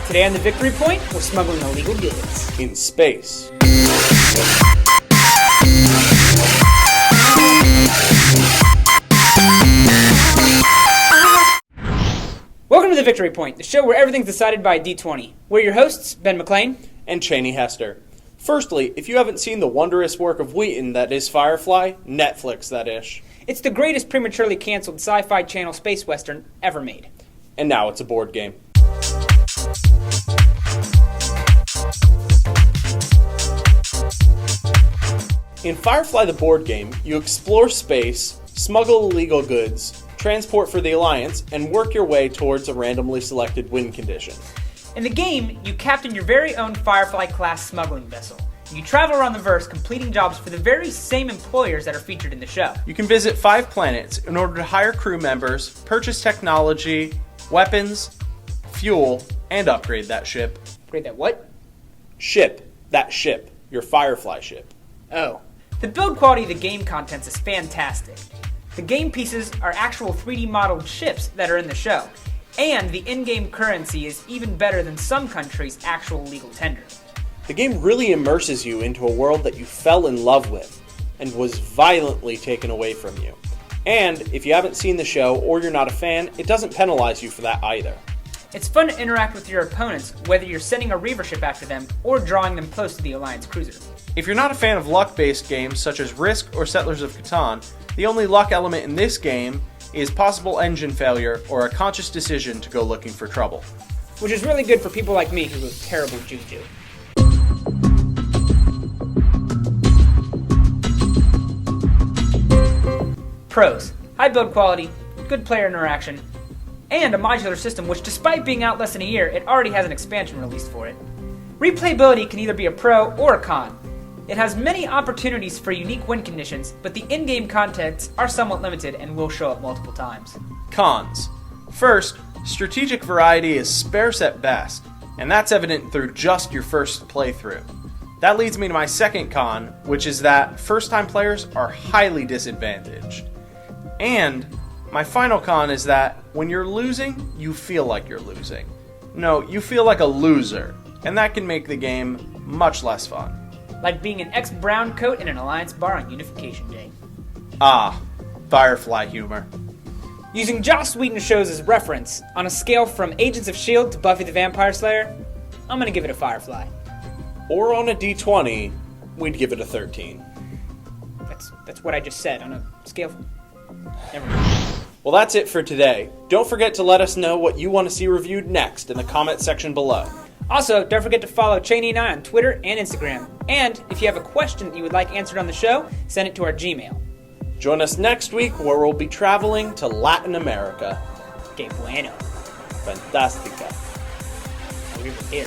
Today on the Victory Point, we're smuggling illegal goods. In space. Welcome to the Victory Point, the show where everything's decided by D20. We're your hosts, Ben McClain And Cheney Hester. Firstly, if you haven't seen the wondrous work of Whedon that is Firefly, Netflix that ish. It's the greatest prematurely canceled sci-fi channel space western ever made. And now it's a board game. In Firefly the Board Game, you explore space, smuggle illegal goods, transport for the Alliance, and work your way towards a randomly selected win condition. In the game, you captain your very own Firefly-class smuggling vessel. You travel around the verse completing jobs for the very same employers that are featured in the show. You can visit 5 planets in order to hire crew members, purchase technology, weapons, fuel, and upgrade that ship. Upgrade that what? Ship. That ship. Your Firefly ship. Oh. The build quality of the game contents is fantastic. The game pieces are actual 3D modeled ships that are in the show, and the in-game currency is even better than some countries' actual legal tender. The game really immerses you into a world that you fell in love with, and was violently taken away from you. And if you haven't seen the show or you're not a fan, it doesn't penalize you for that either. It's fun to interact with your opponents, whether you're sending a Reaver ship after them or drawing them close to the Alliance cruiser. If you're not a fan of luck-based games such as Risk or Settlers of Catan, the only luck element in this game is possible engine failure or a conscious decision to go looking for trouble. Which is really good for people like me who have terrible juju. Pros: high build quality, good player interaction, and a modular system which, despite being out less than a year, it already has an expansion released for it. Replayability can either be a pro or a con. It has many opportunities for unique win conditions, but the in-game contents are somewhat limited and will show up multiple times. Cons. First, strategic variety is sparse at best, and that's evident through just your first playthrough. That leads me to my second con, which is that first-time players are highly disadvantaged. And my final con is that when you're losing, you feel like you're losing. No, you feel like a loser, and that can make the game much less fun. Like being an ex-brown coat in an Alliance bar on Unification Day. Ah, Firefly humor. Using Joss Whedon shows as reference, on a scale from Agents of S.H.I.E.L.D. to Buffy the Vampire Slayer, I'm gonna give it a Firefly. Or on a D20, we'd give it a 13. That's what I just said, on a scale from... Never mind. Well, that's it for today. Don't forget to let us know what you want to see reviewed next in the comment section below. Also, don't forget to follow Cheney and I on Twitter and Instagram. And if you have a question that you would like answered on the show, send it to our Gmail. Join us next week where we'll be traveling to Latin America. Que bueno. Fantástica. Over here.